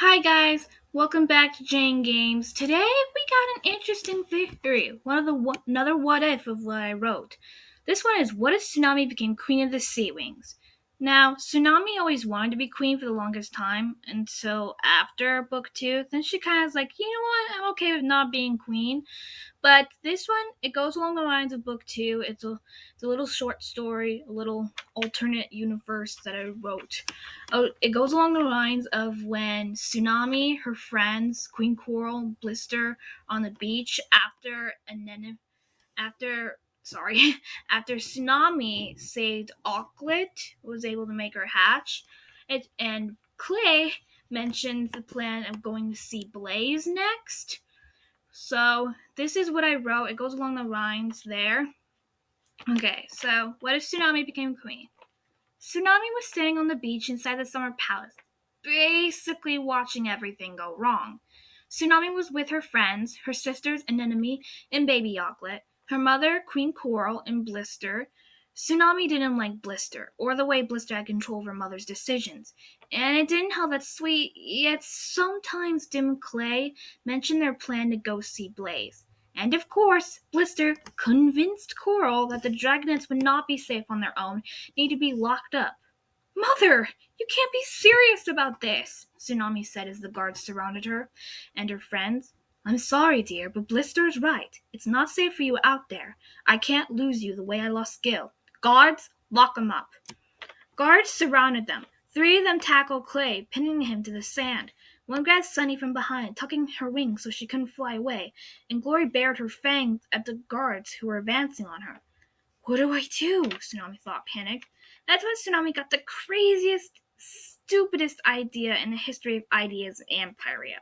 Hi guys, welcome back to Jane Games. Today we got an interesting theory. Another what if of what I wrote. This one is what if Tsunami became queen of the Seawings? Now, Tsunami always wanted to be queen for the longest time until after book 2. Then she kind of was like, you know what, I'm okay with not being queen. But this one, it goes along the lines of book 2. It's a little short story, a little alternate universe that I wrote. Oh, it goes along the lines of when Tsunami, her friends, Queen Coral, Blister on the beach after sorry, after Tsunami saved Auklet, was able to make her hatch, and Clay mentioned the plan of going to see Blaze next. So this is what I wrote. It goes along the lines there. Okay, so what if Tsunami became queen? Tsunami was standing on the beach inside the summer palace, basically watching everything go wrong. Tsunami was with her friends, her sisters Anemone and Baby Oglet, her mother Queen Coral and Blister. Tsunami didn't like Blister, or the way Blister had control of her mother's decisions, and it didn't help that Sweet, yet sometimes dim Clay mentioned their plan to go see Blaze. And of course, Blister convinced Coral that the Dragonets would not be safe on their own, need to be locked up. Mother, you can't be serious about this, Tsunami said as the guards surrounded her and her friends. I'm sorry, dear, but Blister's right. It's not safe for you out there. I can't lose you the way I lost Gil. Guards, lock him up. Guards surrounded them. 3 of them tackled Clay, pinning him to the sand. One grabbed Sunny from behind, tucking her wings so she couldn't fly away, and Glory bared her fangs at the guards who were advancing on her. What do I do? Tsunami thought, panicked. That's when Tsunami got the craziest, stupidest idea in the history of ideas in Empiria.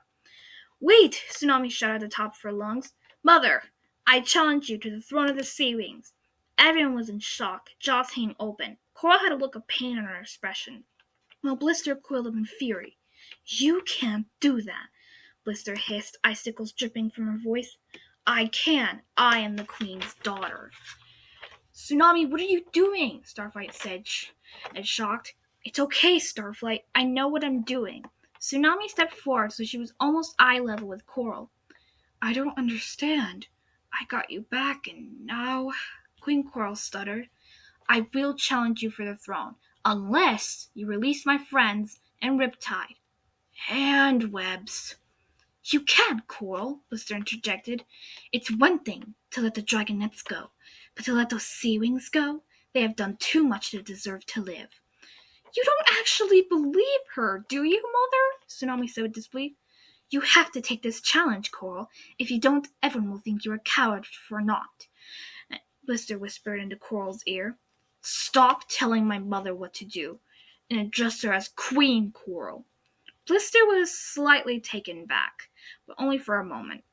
Wait! Tsunami shouted at the top of her lungs. Mother, I challenge you to the throne of the Seawings. Everyone was in shock, jaws hanging open. Coral had a look of pain on her expression, while Blister coiled up in fury. You can't do that, Blister hissed, icicles dripping from her voice. I can. I am the Queen's daughter. Tsunami, what are you doing? Starflight said, shocked. It's okay, Starflight. I know what I'm doing. Tsunami stepped forward so she was almost eye level with Coral. I don't understand. I got you back and now... Queen Coral stuttered. I will challenge you for the throne, unless you release my friends and Riptide. And Webs. You can't, Coral, Blister interjected. It's one thing to let the Dragonets go, but to let those Seawings go, they have done too much to deserve to live. You don't actually believe her, do you, Mother? Tsunami said with disbelief. You have to take this challenge, Coral. If you don't, everyone will think you're a coward for naught. Blister whispered into Coral's ear. Stop telling my mother what to do, and address her as Queen Coral. Blister was slightly taken back, but only for a moment.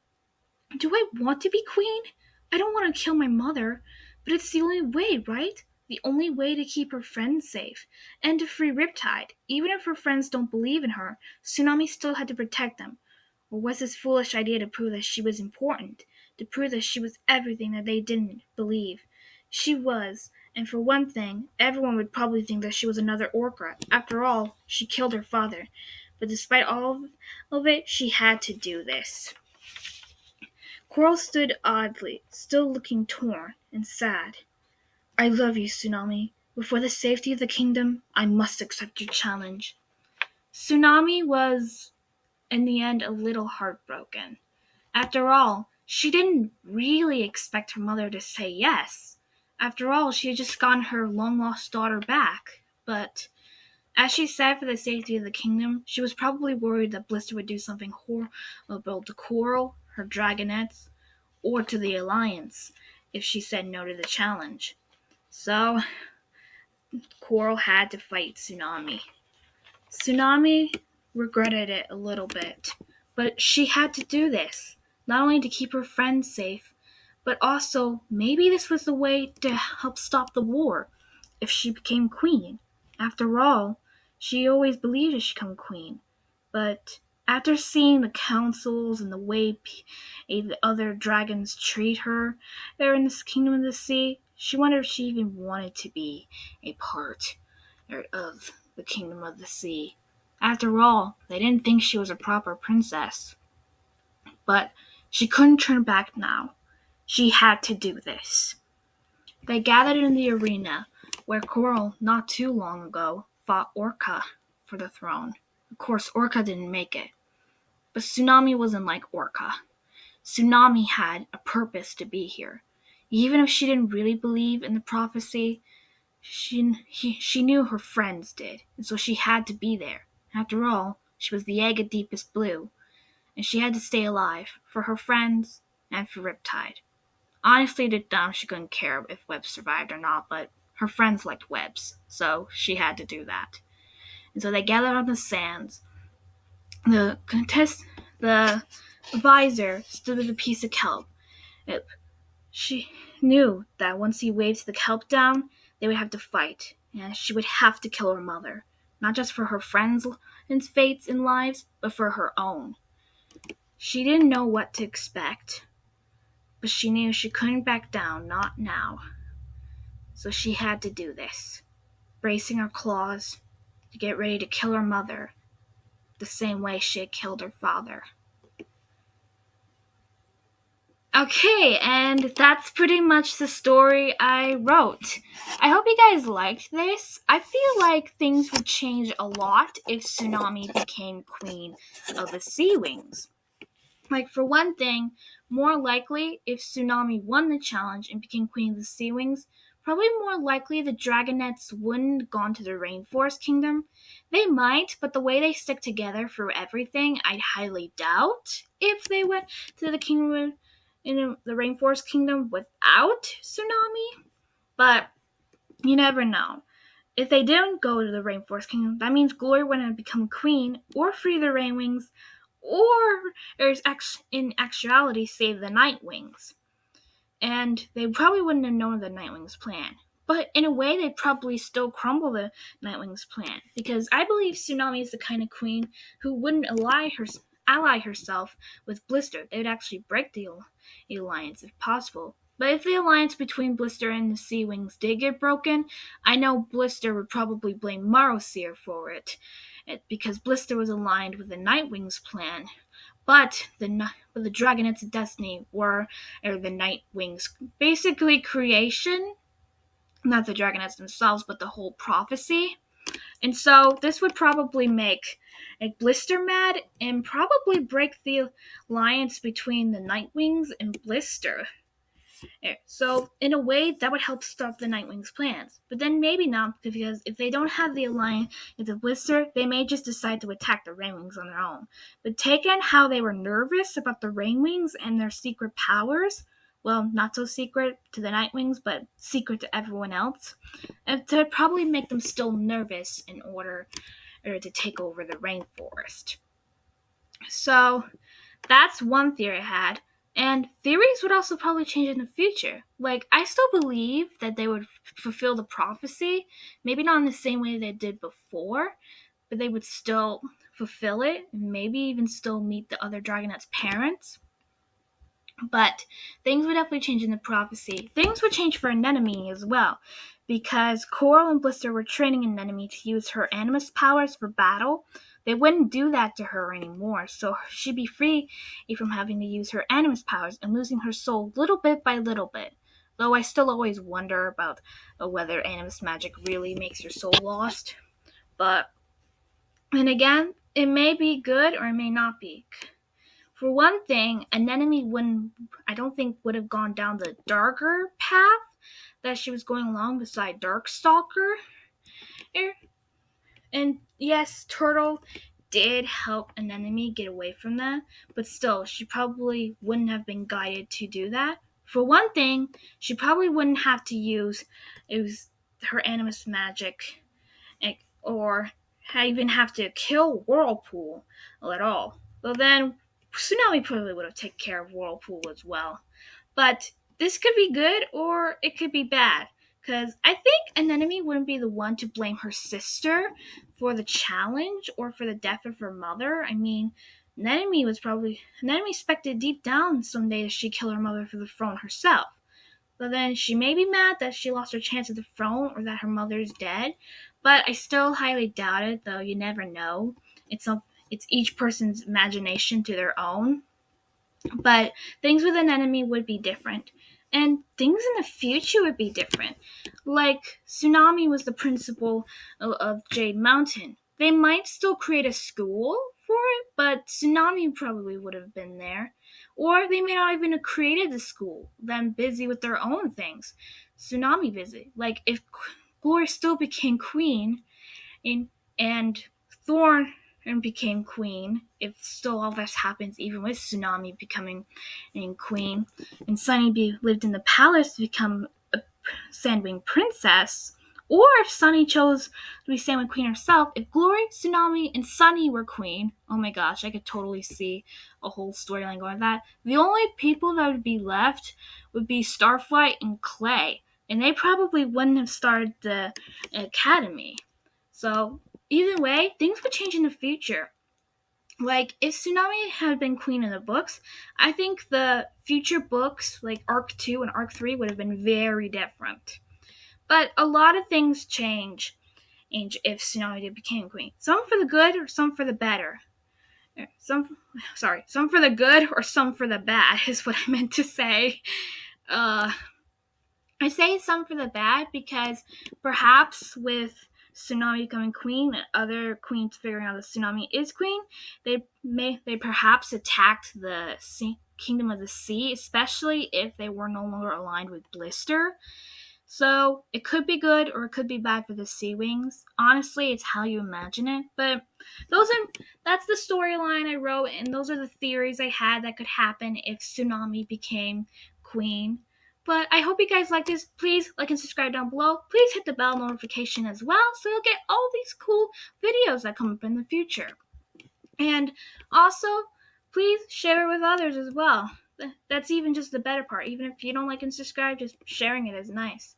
Do I want to be queen? I don't want to kill my mother, but it's the only way, right? The only way to keep her friends safe, and to free Riptide. Even if her friends don't believe in her, Tsunami still had to protect them. Or was this foolish idea to prove that she was important? To prove that she was everything that they didn't believe? She was, and for one thing, everyone would probably think that she was another Orca. After all, she killed her father. But despite all of it, she had to do this. Coral stood oddly, still looking torn and sad. I love you, Tsunami, but for the safety of the kingdom, I must accept your challenge. Tsunami was, in the end, a little heartbroken. After all, she didn't really expect her mother to say yes. After all, she had just gotten her long-lost daughter back. But, as she said, for the safety of the kingdom, she was probably worried that Blister would do something horrible to Coral, her Dragonets, or to the Alliance if she said no to the challenge. So, Coral had to fight Tsunami. Tsunami regretted it a little bit, but she had to do this, not only to keep her friends safe, but also maybe this was the way to help stop the war if she became queen. After all, she always believed she'd become queen, but after seeing the councils and the way the other dragons treat her there in this kingdom of the sea, she wondered if she even wanted to be a part of the kingdom of the sea. After all, they didn't think she was a proper princess. But she couldn't turn back now. She had to do this. They gathered in the arena where Coral, not too long ago, fought Orca for the throne. Of course, Orca didn't make it. But Tsunami wasn't like Orca. Tsunami had a purpose to be here. Even if she didn't really believe in the prophecy, she knew her friends did, and so she had to be there. After all, she was the egg of deepest blue, and she had to stay alive for her friends and for Riptide. Honestly, deep down, she couldn't care if Webbs survived or not, but her friends liked Webbs, so she had to do that. And so they gathered on the sands. The advisor stood with a piece of kelp. She knew that once he waved the kelp down, they would have to fight, and she would have to kill her mother, not just for her friends' and fates and lives, but for her own. She didn't know what to expect, but she knew she couldn't back down, not now. So she had to do this, bracing her claws to get ready to kill her mother the same way she had killed her father. Okay, and that's pretty much the story I wrote. I hope you guys liked this. I feel like things would change a lot if Tsunami became queen of the Seawings. Like, for one thing, more likely, if Tsunami won the challenge and became queen of the Seawings, probably more likely the Dragonettes wouldn't have gone to the Rainforest Kingdom. They might, but the way they stick together for everything, I'd highly doubt if they went to the kingdom in the Rainforest Kingdom without Tsunami. But you never know. If they didn't go to the Rainforest Kingdom, that means Glory wouldn't have become queen or free the Rainwings, or in actuality save the Nightwings. And they probably wouldn't have known the Nightwings' plan. But in a way, they'd probably still crumble the Nightwings' plan. Because I believe Tsunami is the kind of queen who wouldn't ally herself with Blister. They would actually break the alliance if possible. But if the alliance between Blister and the Seawings did get broken, I know Blister would probably blame Marosier for it. Because Blister was aligned with the Nightwings' plan. But the Dragonets of Destiny were the Nightwings' basically creation. Not the Dragonets themselves, but the whole prophecy. And so this would probably make Blister mad and probably break the alliance between the Nightwings and Blister. So in a way, that would help stop the Nightwings' plans. But then maybe not, because if they don't have the alliance with the Blister, they may just decide to attack the Rainwings on their own. But taking how they were nervous about the Rainwings and their secret powers, well, not so secret to the Nightwings, but secret to everyone else, to probably make them still nervous in order to take over the rainforest. So that's one theory I had. And theories would also probably change in the future. Like, I still believe that they would fulfill the prophecy. Maybe not in the same way they did before, but they would still fulfill it. And maybe even still meet the other Dragonette's parents. But things would definitely change in the prophecy. Things would change for Anemone as well. Because Coral and Blister were training Anemone to use her animus powers for battle. They wouldn't do that to her anymore, so she'd be free from having to use her animus powers and losing her soul little bit by little bit. Though I still always wonder about whether animus magic really makes your soul lost. But, and again, it may be good or it may not be. For one thing, Anemone I don't think would have gone down the darker path that she was going along beside Darkstalker. And yes, Turtle did help Anemone get away from that, but still, she probably wouldn't have been guided to do that. For one thing, she probably wouldn't have to use her animus magic, or even have to kill Whirlpool at all. Well, then Tsunami probably would have taken care of Whirlpool as well. But this could be good or it could be bad. Because I think Anemone wouldn't be the one to blame her sister for the challenge or for the death of her mother. I mean, Anemone expected deep down someday that she'd kill her mother for the throne herself. But then she may be mad that she lost her chance at the throne or that her mother's dead. But I still highly doubt it, though. You never know. It's each person's imagination to their own. But things with an enemy would be different. And things in the future would be different. Like, tsunami was the principal of Jade Mountain. They might still create a school for it, but tsunami probably would have been there. Or they may not even have created the school, them busy with their own things. Tsunami busy. Like, if Glory still became queen, and Thorn became queen, if still all this happens, even with Tsunami becoming queen, and Sunny lived in the palace to become a Sandwing princess, or if Sunny chose to be Sandwing queen herself, if Glory, Tsunami, and Sunny were queen, oh my gosh, I could totally see a whole storyline going with that. The only people that would be left would be Starflight and Clay, and they probably wouldn't have started the academy. So either way, things would change in the future. Like, if Tsunami had been queen in the books, I think the future books, like Arc 2 and Arc 3, would have been very different. But a lot of things change if Tsunami did become queen. Some for the good or some for the better. Some for the good or some for the bad is what I meant to say. I say some for the bad because perhaps with Tsunami becoming queen and other queens figuring out that Tsunami is queen, they perhaps attacked the Kingdom of the Sea, especially if they were no longer aligned with Blister. So it could be good or it could be bad for the Seawings. Honestly, it's how you imagine it. But that's the storyline I wrote, and those are the theories I had that could happen if Tsunami became queen. But I hope you guys like this. Please like and subscribe down below. Please hit the bell notification as well so you'll get all these cool videos that come up in the future. And also, please share it with others as well. That's even just the better part. Even if you don't like and subscribe, just sharing it is nice.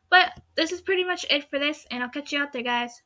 But this is pretty much it for this, and I'll catch you out there, guys.